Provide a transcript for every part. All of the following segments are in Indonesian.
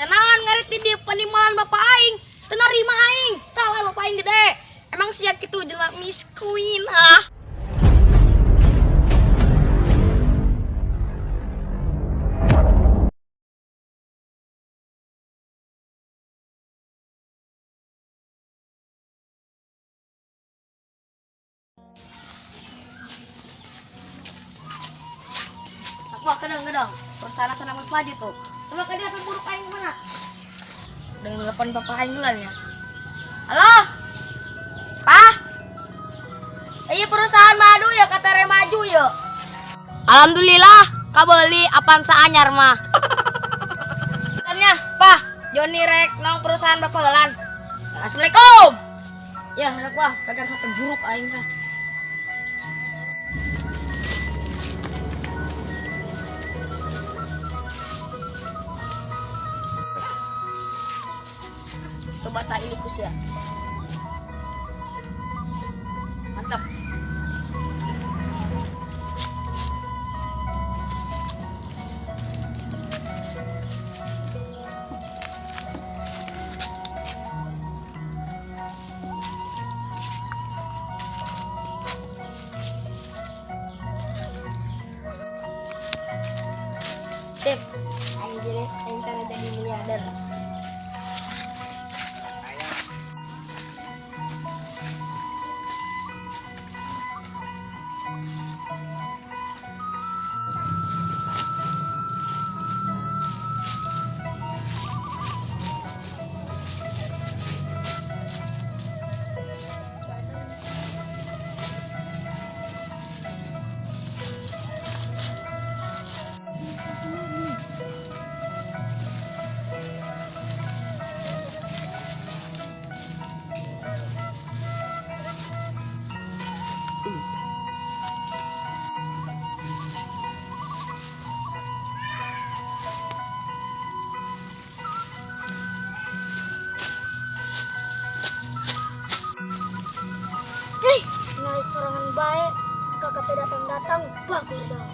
Naon ngarit di dieu panimahan bapak aing. Teu narima aing. Tah lah bapak aing gede. Emang sia kitu jelema Miss Queen ah. Wah, kedang-kedang. Perusahaan sana Mas maju tuh. Coba ke dia buruk aing mana? Dengan telepon bapak aing gelan ya. Halo? Pak? Iya perusahaan madu ya kata maju ya. Alhamdulillah, kabeli apaan saanyar mah. Katanya, Pak, Joni rek nang perusahaan bapak gelan. Assalamualaikum. Ya, anak gua pegang HP buruk aing teh. Coba tak ilikus ya. Mantap. Sip. Aing tara jadi miliarder. Naik serangan baik, kakak teh datang-datang, bagus dah.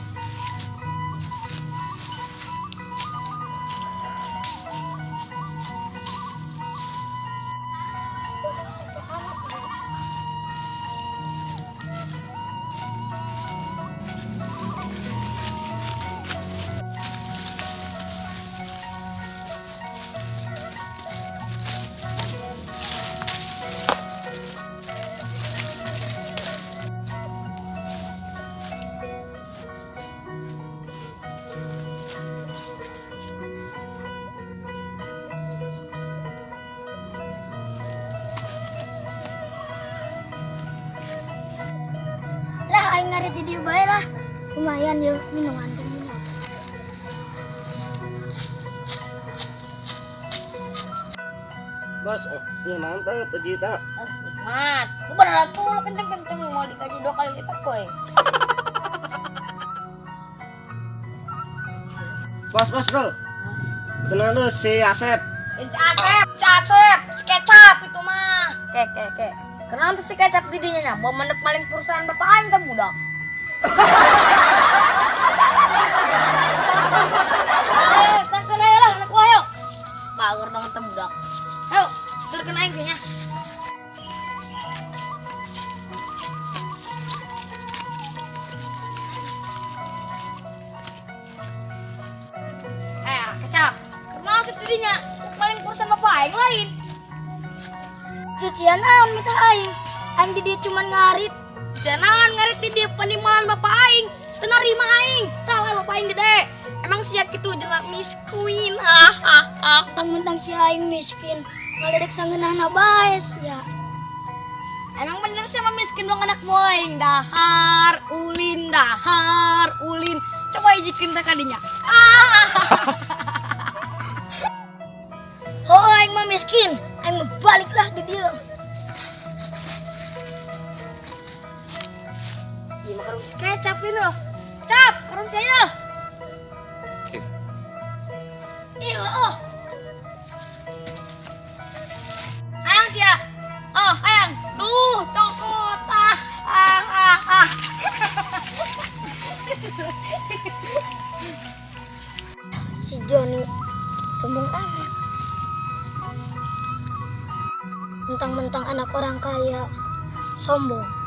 Aing ngarit di dieu bae lah. Lumayan yeuh minuman teh minum. Bos, ngeunaan teh pejita. Nikmat. Lu beneran tuh lu kenceng-kenceng mau dikaji 2 kali lipat koy. Bos bro. Kenal lu si Asep. Si kecap itu mah. Ke. Kenapa si kecap didinya nya? Bawa mendek maling perusahaan bapak aing kan budak. Tak kena lah anak gua yuk. Bagur dong teh budak. Ayo, terkena aing kayaknya. Kecap. Kenapa si didinya? Maling perusahaan bapak aing lain. Cucian naon minta aing. Aing di dieu cuman ngarit. Jangan ngarit di dieu panimahan bapak aing. Teu narima aing. Tah lah bapak aing gede. Emang sia kitu jelema Miss Queen. Mentang si aing miskin, ngaledek sangeunahna bae sia. Emang bener sih emang miskin dong anak boing. Dahar ulin. Coba ijikeun teh kadinya. Oh aing mah miskin, aing mah baliklah di dieu. Ieu mah karung si kecap ini loh. Cap, karung saya. Iya oh. Hayang sia. Oh, hayang. Tuh, cokot. Si Joni sombong amat. Mentang-mentang anak orang kaya, sombong.